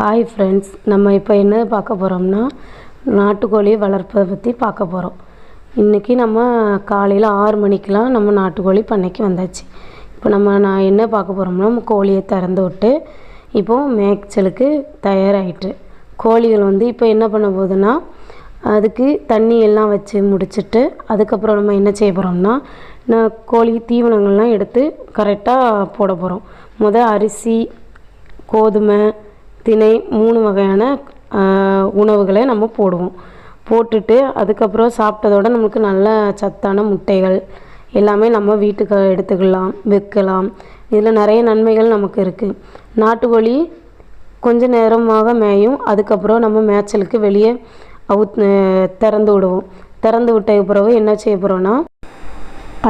Hi friends, நம்ம இப்போ என்ன பார்க்க போகிறோம்னா நாட்டுக்கோழி வளர்ப்பதை பற்றி பார்க்க போகிறோம். இன்றைக்கி நம்ம காலையில் 6 மணிக்கெலாம் நம்ம நாட்டுக்கோழி பண்ணைக்கு வந்தாச்சு. இப்போ நான் என்ன பார்க்க போகிறோம்னா, நம்ம கோழியை திறந்து விட்டு இப்போது மேய்ச்சலுக்கு தயாராகிட்டு கோழிகள் இப்போ என்ன பண்ண போகுதுன்னா, அதுக்கு தண்ணி எல்லாம் வச்சு முடிச்சுட்டு அதுக்கப்புறம் நம்ம என்ன செய்ய போகிறோம்னா, கோழி தீவனங்கள்லாம் எடுத்து கரெக்டாக போட போகிறோம். அரிசி, கோதுமை, திணை 3 வகையான உணவுகளை நம்ம போடுவோம். போட்டுட்டு அதுக்கப்புறம் சாப்பிட்டதோடு நமக்கு நல்ல சத்தான முட்டைகள் எல்லாமே நம்ம வீட்டுக்கு எடுத்துக்கலாம், விற்கலாம். இதில் நிறைய நன்மைகள் நமக்கு இருக்குது. நாட்டுக்கோழி கொஞ்சம் நேரமாக மேயும். அதுக்கப்புறம் நம்ம மேய்ச்சலுக்கு வெளியே திறந்து விடுவோம். திறந்து விட்ட பிறகு என்ன செய்ய போகிறோன்னா,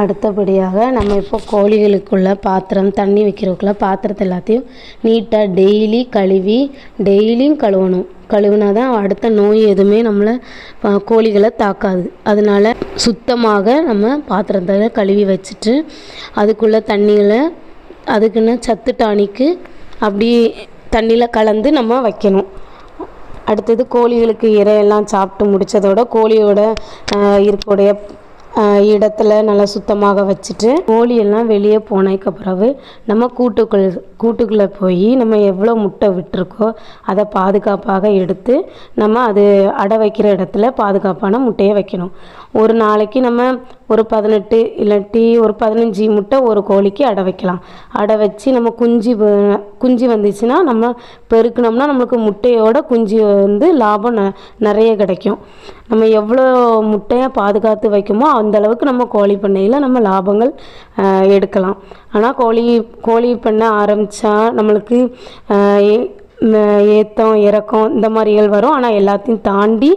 அடுத்தபடியாக நம்ம இப்போ கோழிகளுக்குள்ள பாத்திரம், தண்ணி வைக்கிறதுக்குள்ள பாத்திரத்தை எல்லாத்தையும் நீட்டாக டெய்லி கழுவி டெய்லியும் கழுவணும். கழுவினா தான் அடுத்த நோய் எதுவுமே நம்மளை கோழிகளை தாக்காது. அதனால் சுத்தமாக நம்ம பாத்திரத்தை கழுவி வச்சுட்டு அதுக்குள்ளே தண்ணியில் அதுக்குன்னு சத்து டானிக்கு அப்படி தண்ணியில் கலந்து நம்ம வைக்கணும். அடுத்தது கோழிகளுக்கு இரையெல்லாம் சாப்பிட்டு முடித்ததோட கோழியோட இருக்கக்கூடிய இடத்துல நல்லா சுத்தமாக வச்சுட்டு கோழியெல்லாம் வெளியே போனதுக்கு பிறகு நம்ம கூட்டுக்குள்ளே போய் நம்ம எவ்வளோ முட்டை விட்டுருக்கோ அதை பாதுகாப்பாக எடுத்து நம்ம அது அடை வைக்கிற இடத்துல பாதுகாப்பான முட்டையை வைக்கணும். ஒரு நாளைக்கு நம்ம ஒரு 18 இல்லாட்டி ஒரு 15 முட்டை ஒரு கோழிக்கு அடை வைக்கலாம். அடை வச்சு நம்ம குஞ்சு வந்துச்சுன்னா நம்ம பெருக்கினோம்னா நம்மளுக்கு முட்டையோட குஞ்சு லாபம் நிறைய கிடைக்கும். நம்ம எவ்வளோ முட்டையை பாதுகாத்து வைக்குமோ அந்தளவுக்கு நம்ம கோழி பண்ணையில் நம்ம லாபங்கள் எடுக்கலாம். ஆனால் கோழி பண்ண ஆரம்பித்தா நம்மளுக்கு ஏற்றம் இறக்கம் இந்த மாதிரிகள் வரும். ஆனால் எல்லாத்தையும் தாண்டி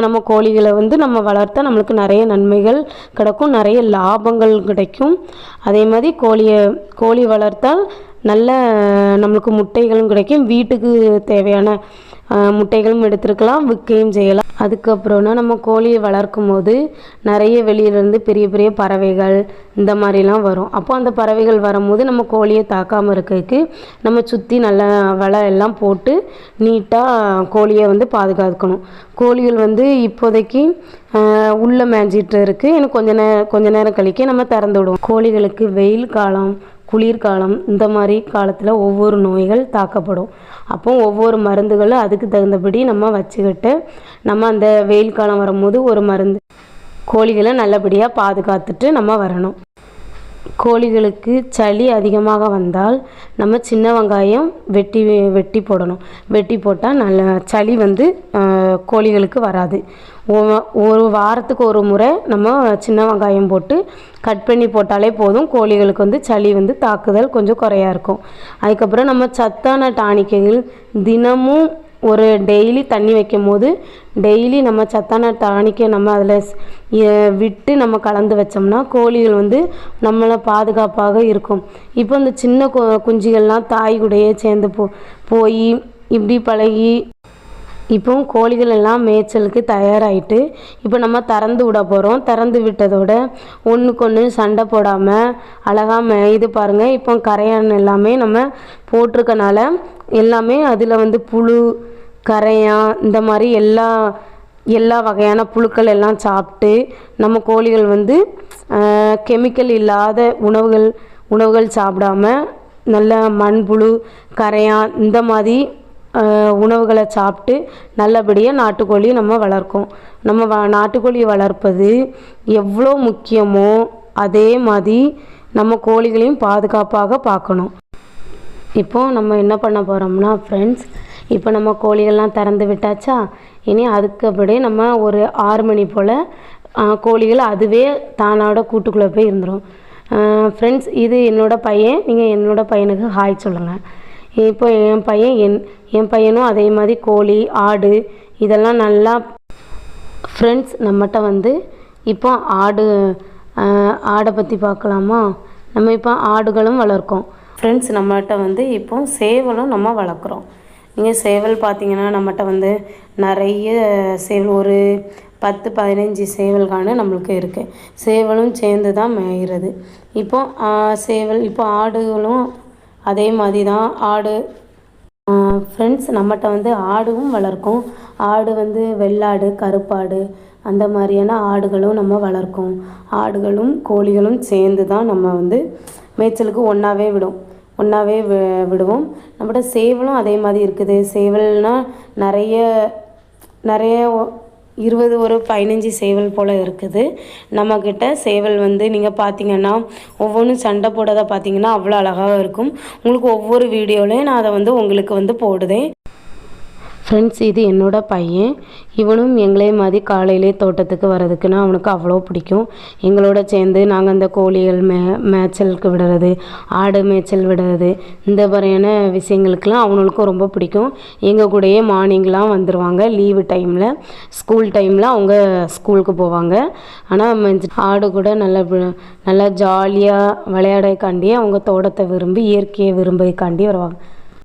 நம்ம கோழிகளை நம்ம வளர்த்தா நம்மளுக்கு நிறைய நன்மைகள் கிடைக்கும், நிறைய லாபங்கள் கிடைக்கும். அதே மாதிரி கோழி வளர்த்தால் நல்ல நம்மளுக்கு முட்டைகளும் கிடைக்கும். வீட்டுக்கு தேவையான முட்டைகளும் எடுத்துருக்கலாம், விற்கையும் செய்யலாம். அதுக்கப்புறம்னா நம்ம கோழியை வளர்க்கும் போது நிறைய வெளியிலேருந்து பெரிய பெரிய பறவைகள் இந்த மாதிரிலாம் வரும். அப்போ அந்த பறவைகள் வரும்போது நம்ம கோழியை தாக்காமல் இருக்கிறதுக்கு நம்ம சுற்றி நல்ல வலை எல்லாம் போட்டு நீட்டாக கோழியை பாதுகாக்கணும். கோழிகள் இப்போதைக்கு உள்ளே மேய்ஞ்சிட்டு இருக்குது. எனக்கு கொஞ்ச நேரம் கழிக்க நம்ம திறந்து விடுவோம். கோழிகளுக்கு வெயில் காலம், குளிர்காலம் இந்த மாதிரி காலத்தில் ஒவ்வொரு நோய்கள் தாக்கப்படும். அப்போ ஒவ்வொரு மருந்துகளும் அதுக்கு தகுந்தபடி நம்ம வச்சுக்கிட்டு நம்ம அந்த வெயில் காலம் வரும்போது ஒரு மருந்து கோழிகளை நல்லபடியாக பாதுகாத்துட்டு நம்ம வரணும். கோழிகளுக்கு சளி அதிகமாக வந்தால் நம்ம சின்ன வெங்காயம் வெட்டி போடணும். வெட்டி போட்டால் நல்ல சளி கோழிகளுக்கு வராது. ஒரு வாரத்துக்கு ஒரு முறை நம்ம சின்ன வெங்காயம் போட்டு கட் பண்ணி போட்டாலே போதும். கோழிகளுக்கு சளி தாக்குதல் கொஞ்சம் குறையா இருக்கும். அதுக்கப்புறம் நம்ம சத்தான டானிக்குகள் தினமும் ஒரு டெய்லி தண்ணி வைக்கும் போது டெய்லி நம்ம சத்தான டானிக்கை நம்ம அதில் விட்டு நம்ம கலந்து வச்சோம்னா கோழிகள் நம்மளை பாதுகாப்பாக இருக்கும். இப்போ இந்த சின்ன குஞ்சுகள்லாம் தாய் கூடயே சேர்ந்து போய் இப்படி பழகி இப்போ கோழிகள் எல்லாம் மேய்ச்சலுக்கு தயாராகிட்டு இப்போ நம்ம திறந்து விட போகிறோம். திறந்து விட்டதோட ஒன்றுக்கொன்று சண்டை போடாமல் அழகாக மேய்து பாருங்கள். இப்போ கரையான் எல்லாமே நம்ம போட்டிருக்கனால எல்லாமே அதில் புழு, கரையான் இந்த மாதிரி எல்லா வகையான புழுக்கள் எல்லாம் சாப்பிட்டு நம்ம கோழிகள் கெமிக்கல் இல்லாத உணவுகள் சாப்பிடாம நல்ல மண்புழு, கரையான் இந்த மாதிரி உணவுகளை சாப்பிட்டு நல்லபடியாக நாட்டுக்கோழி நம்ம வளர்க்கும். நம்ம நாட்டுக்கோழியை வளர்ப்பது எவ்வளோ முக்கியமோ அதே மாதிரி நம்ம கோழிகளையும் பாதுகாப்பாக பார்க்கணும். இப்போது நம்ம என்ன பண்ண போகிறோம்னா ஃப்ரெண்ட்ஸ், இப்போ நம்ம கோழிகள்லாம் திறந்து விட்டாச்சா. இனி அதுக்கப்புறம் நம்ம ஒரு 6 மணி போல் கோழிகள் அதுவே தானோட கூட்டுக்குள்ளே போய் இருந்துடும். ஃப்ரெண்ட்ஸ், இது என்னோடய பையன். நீங்கள் என்னோடய பையனுக்கு ஹாய் சொல்லுங்கள். இப்போ என் பையனும் அதே மாதிரி கோழி, ஆடு இதெல்லாம் நல்லா ஃப்ரெண்ட்ஸ் நம்மகிட்ட இப்போ ஆடை பற்றி பார்க்கலாமா. நம்ம இப்போ ஆடுகளும் வளர்க்கோம் ஃப்ரெண்ட்ஸ். நம்மகிட்ட இப்போ சேவலும் நம்ம வளர்க்குறோம். நீங்கள் சேவல் பார்த்தீங்கன்னா நம்மகிட்ட நிறைய சேவல் ஒரு 10-15 சேவல்கான நம்மளுக்கு இருக்குது. சேவலும் சேர்ந்து தான் மேய்கிறது. இப்போ ஆடுகளும் அதே மாதிரி தான். ஃப்ரெண்ட்ஸ், நம்மகிட்ட வந்து ஆடும் வளர்க்கோம். ஆடு வந்து வெள்ளாடு, கருப்பாடு அந்த மாதிரியான ஆடுகளும் நம்ம வளர்க்கோம். ஆடுகளும் கோழிகளும் சேர்ந்து தான் நம்ம வந்து மேய்ச்சலுக்கு ஒன்றாவே விடுவோம். நம்மகிட்ட சேவலும் அதே மாதிரி இருக்குது. சேவல்னால் நிறைய நிறைய 20 ஒரு 15 சேவல் போல் இருக்குது நம்மக்கிட்ட. சேவல் வந்து நீங்கள் பார்த்தீங்கன்னா ஒவ்வொன்றும் சண்டை போடுறதை பார்த்தீங்கன்னா அவ்வளோ அழகாக இருக்கும். உங்களுக்கு ஒவ்வொரு வீடியோலையும் நான் அதை வந்து உங்களுக்கு வந்து போடுதேன். ஃப்ரெண்ட்ஸ், இது என்னோட பையன். இவனும் எங்களே மாதிரி காலையிலே தோட்டத்துக்கு வர்றதுக்குன்னா அவனுக்கு அவ்வளோ பிடிக்கும். எங்களோட சேர்ந்து நாங்கள் அந்த கோழிகள் மேய்ச்சலுக்கு விடுறது, ஆடு மேய்ச்சல் விடுறது, இந்த மாதிரியான விஷயங்களுக்கெல்லாம் அவனுக்கும் ரொம்ப பிடிக்கும். எங்கள் கூடயே மார்னிங்லாம் வந்துடுவாங்க. லீவு டைமில், ஸ்கூல் டைமில் அவங்க ஸ்கூலுக்கு போவாங்க. ஆனால் ஆடு கூட நல்லா ஜாலியாக விளையாடக்காண்டி அவங்க தோட்டத்தை விரும்பி இயற்கையை விரும்பக்காண்டி வருவாங்க.